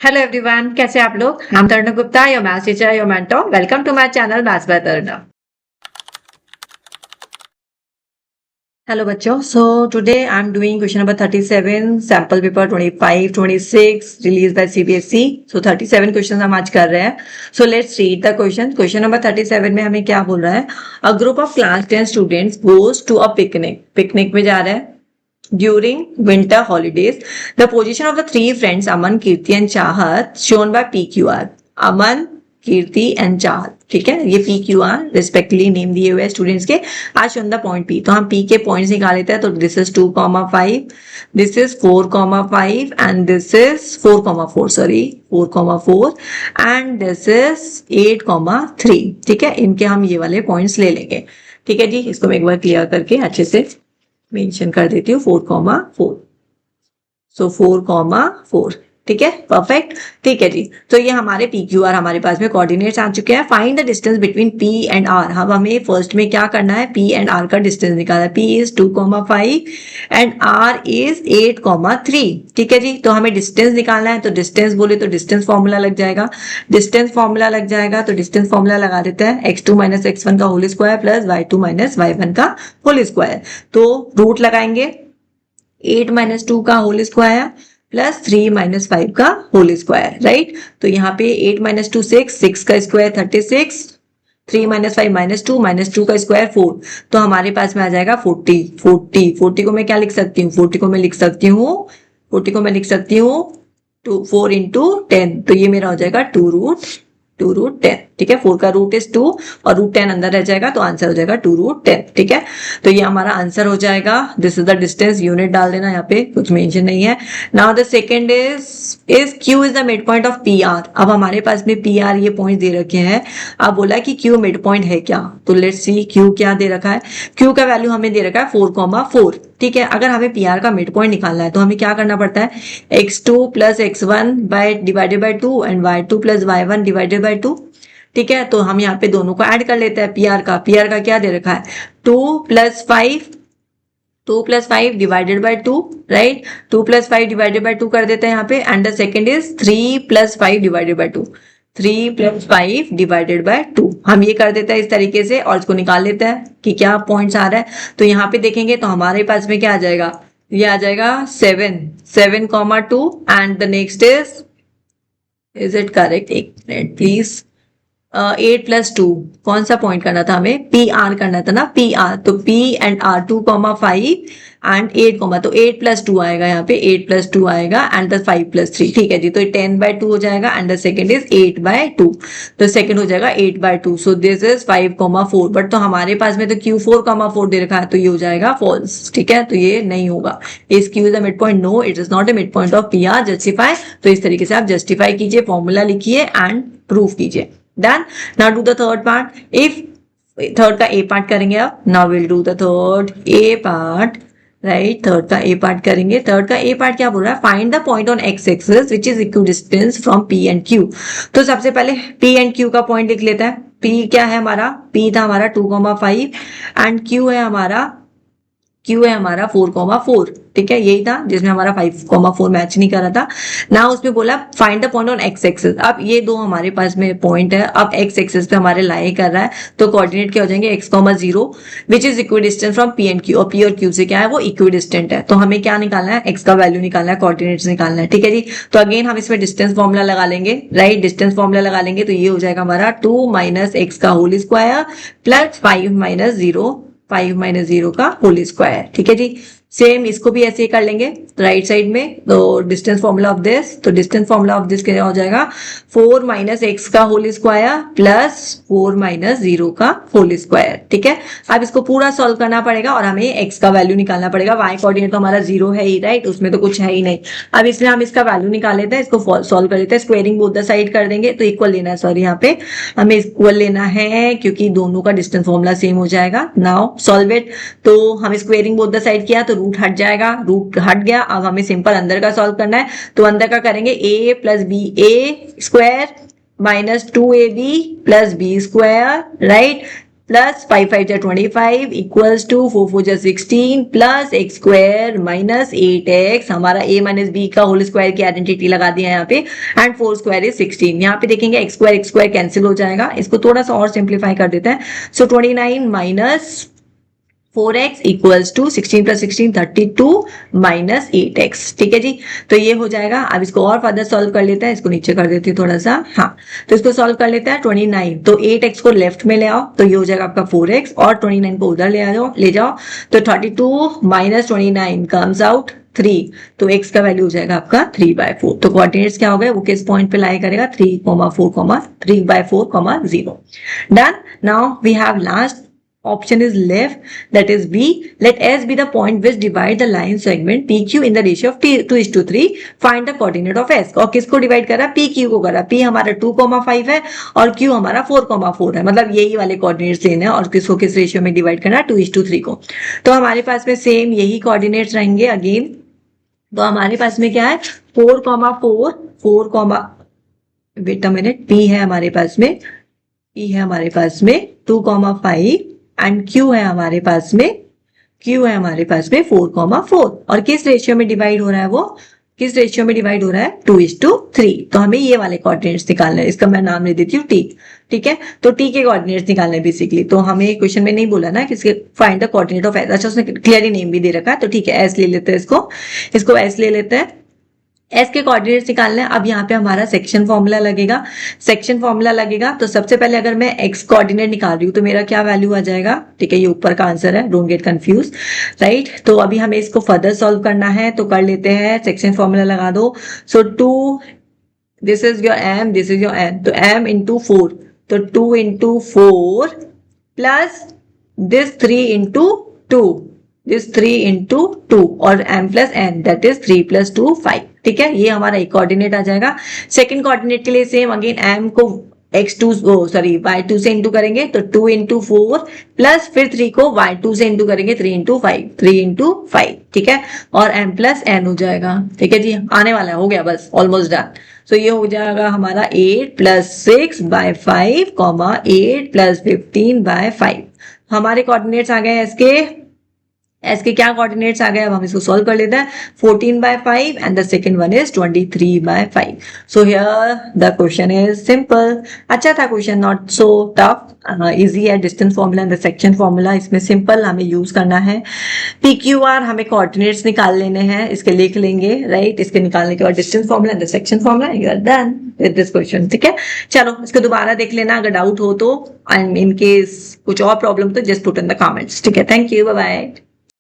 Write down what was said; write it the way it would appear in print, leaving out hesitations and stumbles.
Hello everyone, कैसे आप लोग। I am Tarun Gupta, your maths teacher, your mentor. Welcome to my channel maths by Tarun. Hello बच्चों, so today I am doing question number 37, sample paper 25 26 release by CBSE. So 37 question हम आज कर रहे हैं। So let's read the question. Question number 37 में हमें क्या बोल रहा है। A group of class 10 students goes to a picnic में जा रहे हैं during winter holidays. The position of the three friends Aman, Kirti and Chahat shown by PQR. Aman, Kirti and चाहत, ठीक है। ये P Q R respectively name दिए हुए स्टूडेंट्स के। आज ऑन द पॉइंट पी, तो हम पी के पॉइंट्स निकाल लेते हैं। तो this is 2,5, this is 4,5 and this is 4,4, sorry 4,4 and this is 8,3, ठीक है। इनके हम ये वाले पॉइंट्स ले लेंगे, ठीक है जी। इसको मैं एक बार क्लियर करके अच्छे से मेंशन कर देती हूँ। 4,4, सो 4,4, ठीक है, परफेक्ट, ठीक है जी। तो ये हमारे पी क्यू आर हमारे पास में कोऑर्डिनेट्स आ चुके हैं। Find the distance between P and R. अब हमें फर्स्ट में क्या करना है, पी एंड आर का डिस्टेंस निकालना है। P is 2,5 and R is 8,3, ठीक है जी। तो हमें डिस्टेंस निकालना है, तो डिस्टेंस बोले तो डिस्टेंस फॉर्मूला लग जाएगा। डिस्टेंस फॉर्मूला लग जाएगा तो डिस्टेंस फॉर्मूला लगा देते हैं। x2 माइनस x1 का whole square plus y2 minus y1 का होल स्क्वायर। तो रूट लगाएंगे 8 माइनस 2 का होल स्क्वायर प्लस 3 माइनस 5 का होल स्क्वायर, राइट। तो यहाँ पे 8 माइनस 2 6 का स्क्वायर 36, 3 माइनस 5 माइनस 2 का स्क्वायर 4। तो हमारे पास में आ जाएगा 40 को मैं क्या लिख सकती हूँ, 40 को मैं लिख सकती हूँ 4 इंटू 10। तो ये मेरा हो जाएगा 2√10, ठीक है। 4 का रूट इज 2 और √10 अंदर रह जाएगा, तो आंसर हो जाएगा 2√10, ठीक है। तो ये हमारा आंसर हो जाएगा। This is the distance, unit डाल देना, यहाँ पे कुछ मेंशन नहीं है। Now the second is Q is the mid point of PR। अब हमारे पास में PR ये पॉइंट दे रखे हैं। अब बोला कि Q मिड पॉइंट है क्या, तो लेट्स सी Q क्या दे रखा है। Q का वैल्यू हमें दे रखा है 4,4, ठीक है। अगर हमें PR का मिड पॉइंट निकालना है तो हमें क्या करना पड़ता है, x2 plus x1 divided by 2 and y2 plus y1 divided by 2, ठीक है। तो हम यहाँ पे दोनों को ऐड कर लेते हैं। पीआर का क्या दे रखा है, 2 plus 5 divided by 2, right. 2 plus 5 divided by 2 कर देते हैं यहाँ पे। And the second is 3 plus 5 divided by 2, 3 plus 5 divided by 2। हम ये कर देते हैं इस तरीके से और इसको निकाल लेते हैं कि क्या पॉइंट्स आ रहा है। तो यहाँ पे देखेंगे तो हमारे पास में क्या आ जाएगा, ये आ जाएगा 7,2 and the next is it correct, एक मिनट प्लीज। 8 प्लस 2, कौन सा पॉइंट करना था हमें, पी आर करना था ना, पी आर। तो पी एंड आर 2,5 एंड 8, तो 8 प्लस 2 आएगा यहाँ पे, 8 प्लस 2 आएगा एंड द 5 प्लस 3, ठीक है जी। तो 10/2 हो जाएगा एंड द सेकंड इज 8/2, तो सेकंड हो जाएगा 8/2। So this is 5,4। बट तो हमारे पास में तो Q 4,4 दे रखा है, तो ये हो जाएगा फॉल्स, ठीक है। तो ये नहीं होगा। Is Q is a midpoint, no it is not a midpoint of P R. Justify, तो इस तरीके से आप जस्टिफाई कीजिए, फॉर्मूला लिखिए एंड प्रूफ कीजिए। Done. Now do the third part. If third का A part करेंगे अब, now we'll do the third A part, right? third का A part करेंगे। third का A part क्या बोल रहा है, find the point on x axis which is equidistant from P and Q। तो सबसे पहले P and Q का पॉइंट लिख लेते हैं। P क्या है हमारा, P था हमारा 2,5 एंड Q है हमारा 4,4, ठीक है। यही था जिसमें हमारा 5,4 मैच नहीं कर रहा था ना। उसमें बोला find the point on x axis. अब ये दो हमारे पास में पॉइंट है, अब एक्स एक्सिस पे हमारे लाई कर रहा है, तो कोऑर्डिनेट क्या हो जाएंगे, x,0 which is equidistant from P and Q। और P और Q से क्या है, वो इक्विडिस्टेंट है। तो हमें क्या निकालना है, x का वैल्यू निकालना है, कोऑर्डिनेट्स निकालना है, ठीक है जी। तो अगेन हम इसमें डिस्टेंस फॉर्मुला लगा लेंगे, राइट। डिस्टेंस फॉर्मुला लगा लेंगे तो ये हो जाएगा हमारा 2 माइनस x का होल स्क्वायर प्लस 5 माइनस 0 का होल स्क्वायर, ठीक है जी। सेम इसको भी ऐसे ही कर लेंगे राइट साइड में। तो डिस्टेंस फॉर्मूला ऑफ दिस, तो डिस्टेंस फॉर्मूला ऑफ दिस क्या हो जाएगा, 4 माइनस x का होल स्क्वायर प्लस 4 माइनस 0 का होल स्क्वायर, ठीक है। अब इसको पूरा सॉल्व करना पड़ेगा और हमें x का वैल्यू निकालना पड़ेगा। y कोऑर्डिनेट तो हमारा 0 है ही, राइट, उसमें तो कुछ है ही नहीं। अब इसलिए हम इसका वैल्यू निकाल लेते हैं, इसको सॉल्व कर लेते हैं। स्क्वेयरिंग बोथ द साइड कर देंगे, तो इक्वल लेना है, सॉरी यहाँ पे हमें इक्वल लेना है क्योंकि दोनों का डिस्टेंस फॉर्मूला सेम हो जाएगा। Now solve it. तो हम स्क्वेयरिंग बोथ द साइड किया तो रूट हट जाएगा, रूट हट गया। अब हमें सिंपल अंदर का सॉल्व करना है, तो अंदर का करेंगे a plus B A square minus 2ab plus B square, right, plus 5 5 जा 25 इक्वल्स टू 4 4 जा 16 plus x square minus 8x, हमारा a माइनस बी का होल स्क्वायर की आइडेंटिटी लगा दिया है यहाँ पे, एंड 4 स्क्वायर इज 16। यहाँ पे देखेंगे एक्स स्क्वायर कैंसिल हो जाएगा, इसको थोड़ा सा और सिंप्लीफाई कर देते हैं। So 29 minus 4x equals to 16 plus 16 32 minus 8x। ठीक है जी, तो ये हो जाएगा। अब इसको और फर्दर सॉल्व कर लेते हैं, इसको नीचे कर देती हूँ थोड़ा सा। हाँ, तो इसको सॉल्व कर लेते हैं। 29 तो 8x को लेफ्ट में ले आओ तो ये हो जाएगा आपका 4x, और 29 को उधर ले जाओ तो 32 माइनस 29 कम्स आउट 3, तो x का वैल्यू हो जाएगा आपका 3/4। तो कोऑर्डिनेट्स क्या हो गए, वो किस पॉइंट पे लाई करेगा, 3,4, 3/4, 0। Done. Now we have last option is left, that is B. Let S be the point which divide the line segment PQ in the ratio of 2:3. Find the coordinate of S. और किसको divide करा, PQ को करा। P हमारा 2,5 है और Q हमारा 4,4 है, मतलब यही वाले कोऑर्डिनेट्स लेने हैं और किसको किस रेशियो में डिवाइड करना है, 2:3 को। तो हमारे पास में सेम यही कोऑर्डिनेट्स रहेंगे अगेन। तो हमारे पास में क्या है, 4,4 वेट अ मिनट, P है हमारे पास में, 2,5 एंड Q है हमारे पास में 4,4। और किस रेशियो में डिवाइड हो रहा है, वो किस रेशियो में डिवाइड हो रहा है, 2:3। तो हमें ये वाले कोऑर्डिनेट्स निकालने हैं, इसका मैं नाम ले देती हूँ T। ठीक है, तो T के कोऑर्डिनेट्स निकालने बेसिकली। तो हमें क्वेश्चन में नहीं बोला ना किसके find the coordinate of S, अच्छा उसने क्लियरली नेम भी दे रखा है, तो ठीक है S ले लेते हैं, इसको S ले लेते हैं। S के कोऑर्डिनेट्स निकालने हैं। अब यहाँ पे हमारा सेक्शन फॉर्मूला लगेगा। तो सबसे पहले अगर मैं x कोऑर्डिनेट निकाल रही हूँ तो मेरा क्या वैल्यू आ जाएगा, ठीक है, ये ऊपर का आंसर है, डोंट गेट कंफ्यूज, राइट। तो अभी हमें इसको फर्दर सॉल्व करना है, तो कर लेते हैं, सेक्शन फॉर्मूला लगा दो। सो 2, this is your m, this is your n, तो m इंटू 4, तो 2 into 4 plus this 3 into 2, this 3 into 2 और m plus n, that is 3 plus 2 5। ठीक है, ये हमारा एक कोऑर्डिनेट आ जाएगा। सेकंड कोऑर्डिनेट के लिए सेम अगेन, m को y2 से इंटू करेंगे तो 2 इंटू 4 प्लस फिर 3 को y2 से इंटू करेंगे 3 इंटू 5। ठीक है, और m प्लस n हो जाएगा। ठीक है जी, आने वाला है, हो गया बस, ऑलमोस्ट डन। सो ये हो जाएगा हमारा 8 प्लस 6/5, 8 प्लस 15/5। हमारे कोऑर्डिनेट्स आ गए एस के क्या कोऑर्डिनेट्स आ गए, अब हम इसको सॉल्व कर लेते हैं। 14/5 and the second one is 23/5। So here the question is simple. अच्छा था question, not so tough, easy है। Distance formula and the section formula इसमें सिंपल हमें यूज करना है। PQR हमें कोऑर्डिनेट्स निकाल लेने हैं, इसके लिख लेंगे, राइट। इसके निकालने के बाद distance formula and the section formula, you are done with this question. ठीक है, चलो इसको दोबारा देख लेना, अगर डाउट हो तो, एंड इन केस कुछ और प्रॉब्लम तो just put in the comments. ठीक है, थैंक यू, बाय बाय।